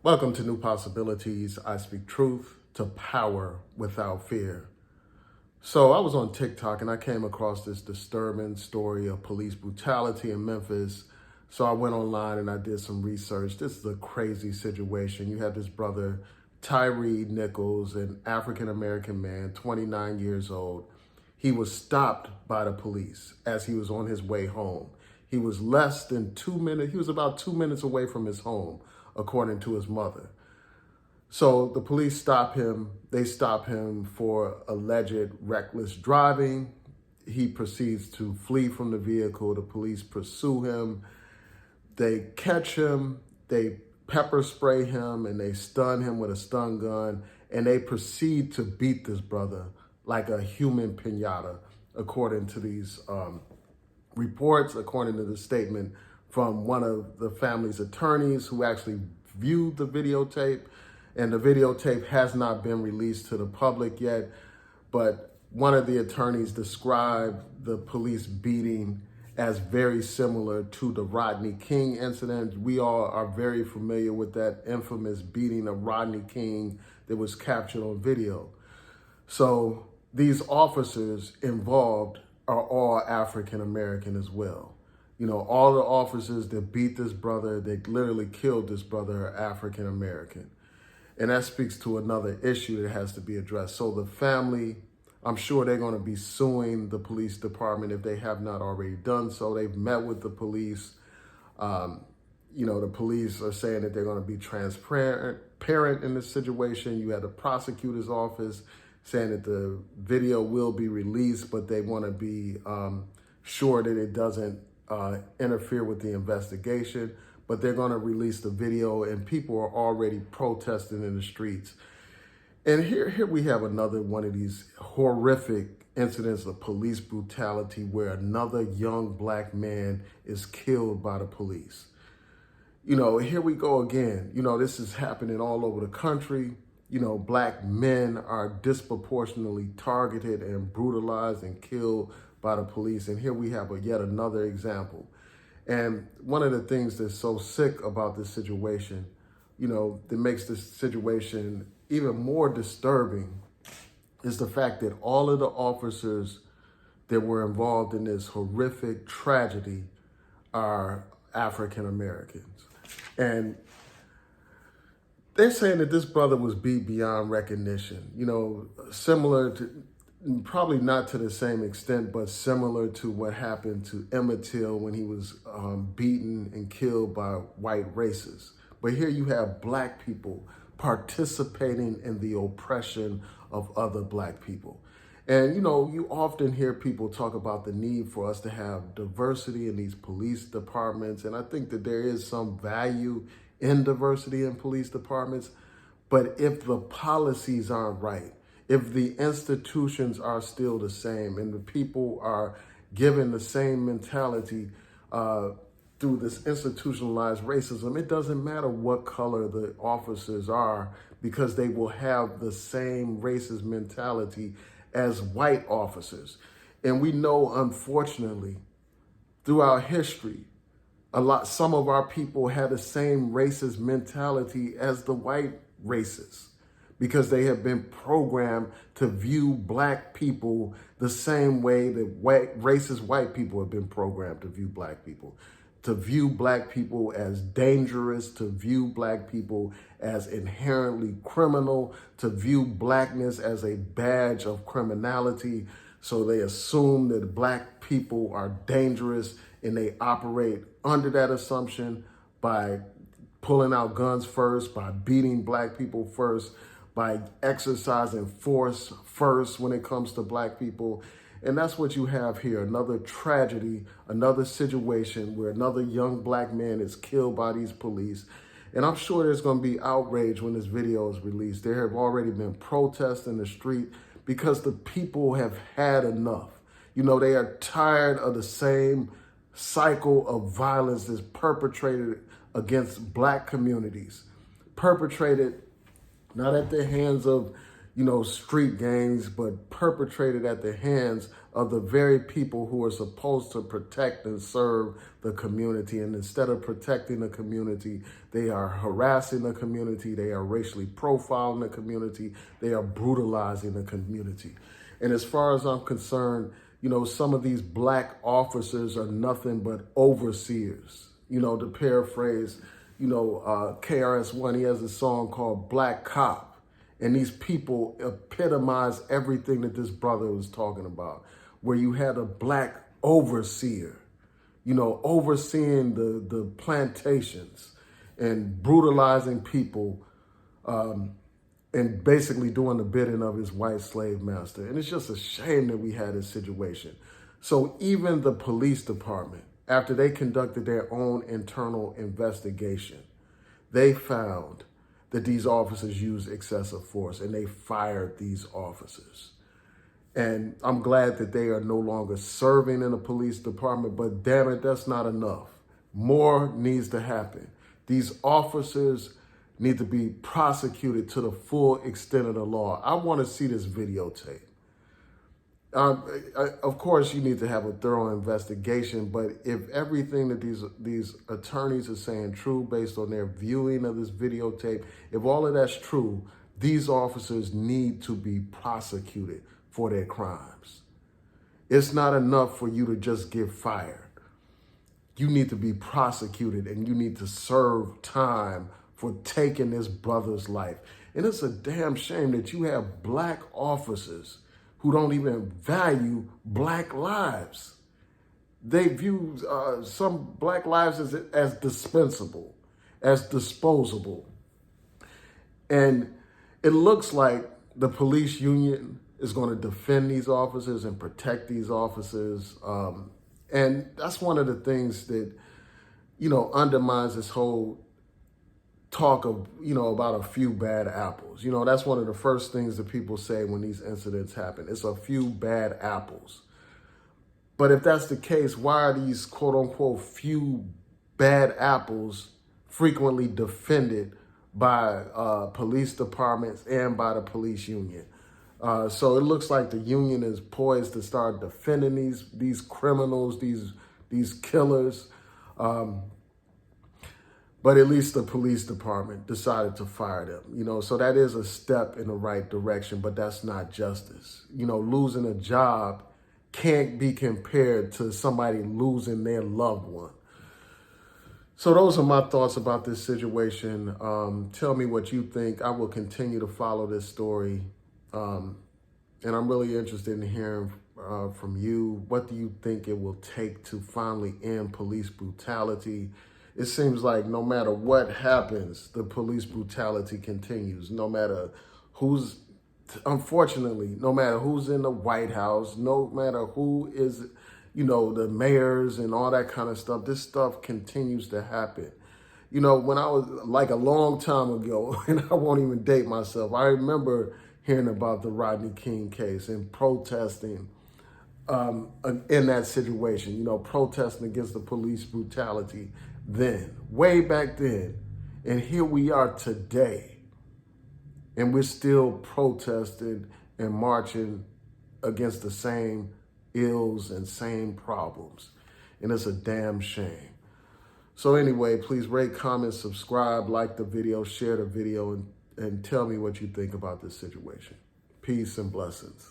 Welcome to New Possibilities. I speak truth to power without fear. So I was on TikTok and I came across this disturbing story of police brutality in Memphis. So I went online and I did some research. This is a crazy situation. You had this brother, Tyre Nichols, an African-American man, 29 years old. He was stopped by the police as he was on his way home. He was less than 2 minutes. He was about 2 minutes away from his home, according to his mother. So the police stop him. They stop him for alleged reckless driving. He proceeds to flee from the vehicle. The police pursue him. They catch him. They pepper spray him and they stun him with a stun gun. And they proceed to beat this brother like a human pinata, according to these reports, according to the statement from one of the family's attorneys who actually viewed the videotape. And the videotape has not been released to the public yet, but one of the attorneys described the police beating as very similar to the Rodney King incident. We all are very familiar with that infamous beating of Rodney King that was captured on video. So these officers involved are all African American as well. You know, all the officers that beat this brother, that literally killed this brother, are African American. And that speaks to another issue that has to be addressed. So the family, I'm sure they're going to be suing the police department if they have not already done so. They've met with the police. The police are saying that they're going to be transparent in this situation. You had the prosecutor's office saying that the video will be released, but they want to be sure that it doesn't interfere with the investigation. But they're going to release the video, and people are already protesting in the streets. And here we have another one of these horrific incidents of police brutality where another young black man is killed by the police. You know, here we go again. You know, this is happening all over the country. You know, black men are disproportionately targeted and brutalized and killed by the police. And here we have yet another example. And one of the things that's so sick about this situation, you know, that makes this situation even more disturbing is the fact that all of the officers that were involved in this horrific tragedy are African Americans. And they're saying that this brother was beat beyond recognition, you know, similar to, probably not to the same extent, but similar to what happened to Emmett Till when he was beaten and killed by white racists. But here you have black people participating in the oppression of other black people. And, you know, you often hear people talk about the need for us to have diversity in these police departments. And I think that there is some value in diversity in police departments. But if the policies aren't right, if the institutions are still the same and the people are given the same mentality through this institutionalized racism, it doesn't matter what color the officers are because they will have the same racist mentality as white officers. And we know, unfortunately, throughout history, some of our people had the same racist mentality as the white racists, because they have been programmed to view black people the same way that racist white people have been programmed to view black people, to view black people as dangerous, to view black people as inherently criminal, to view blackness as a badge of criminality. So they assume that black people are dangerous, and they operate under that assumption by pulling out guns first, by beating black people first, by exercising force first when it comes to black people. And that's what you have here, another tragedy, another situation where another young black man is killed by these police. And I'm sure there's going to be outrage when this video is released. There have already been protests in the street because the people have had enough. You know, they are tired of the same cycle of violence that's perpetrated against black communities, perpetrated not at the hands of, street gangs, but perpetrated at the hands of the very people who are supposed to protect and serve the community. And instead of protecting the community, they are harassing the community, they are racially profiling the community, they are brutalizing the community. And as far as I'm concerned, some of these black officers are nothing but overseers. To paraphrase, KRS-One, he has a song called Black Cop. And these people epitomize everything that this brother was talking about, where you had a black overseer, overseeing the plantations and brutalizing people and basically doing the bidding of his white slave master. And it's just a shame that we had this situation. So even the police department, after they conducted their own internal investigation, they found that these officers used excessive force, and they fired these officers. And I'm glad that they are no longer serving in the police department, but damn it, that's not enough. More needs to happen. These officers need to be prosecuted to the full extent of the law. I want to see this videotape. Of course, you need to have a thorough investigation, but if everything that these attorneys are saying true based on their viewing of this videotape, if all of that's true, these officers need to be prosecuted for their crimes. It's not enough for you to just get fired. You need to be prosecuted, and you need to serve time for taking this brother's life. And it's a damn shame that you have black officers who don't even value black lives. They view some black lives as dispensable, as disposable. And it looks like the police union is going to defend these officers and protect these officers. And that's one of the things that, undermines this whole talk of, about a few bad apples. That's one of the first things that people say when these incidents happen. It's a few bad apples. But if that's the case, why are these quote unquote few bad apples frequently defended by police departments and by the police union? So it looks like the union is poised to start defending these criminals, these killers. But at least the police department decided to fire them, so that is a step in the right direction, but that's not justice. Losing a job can't be compared to somebody losing their loved one. So those are my thoughts about this situation. Tell me what you think. I will continue to follow this story. And I'm really interested in hearing from you. What do you think it will take to finally end police brutality? It seems like no matter what happens, the police brutality continues. No matter who's, unfortunately, no matter who's in the White House, no matter who is, the mayors and all that kind of stuff, this stuff continues to happen. When I was like a long time ago, and I won't even date myself, I remember hearing about the Rodney King case and protesting in that situation, protesting against the police brutality then, way back then. And here we are today, and we're still protesting and marching against the same ills and same problems. And it's a damn shame. So anyway, please rate, comment, subscribe, like the video, share the video, and tell me what you think about this situation. Peace and blessings.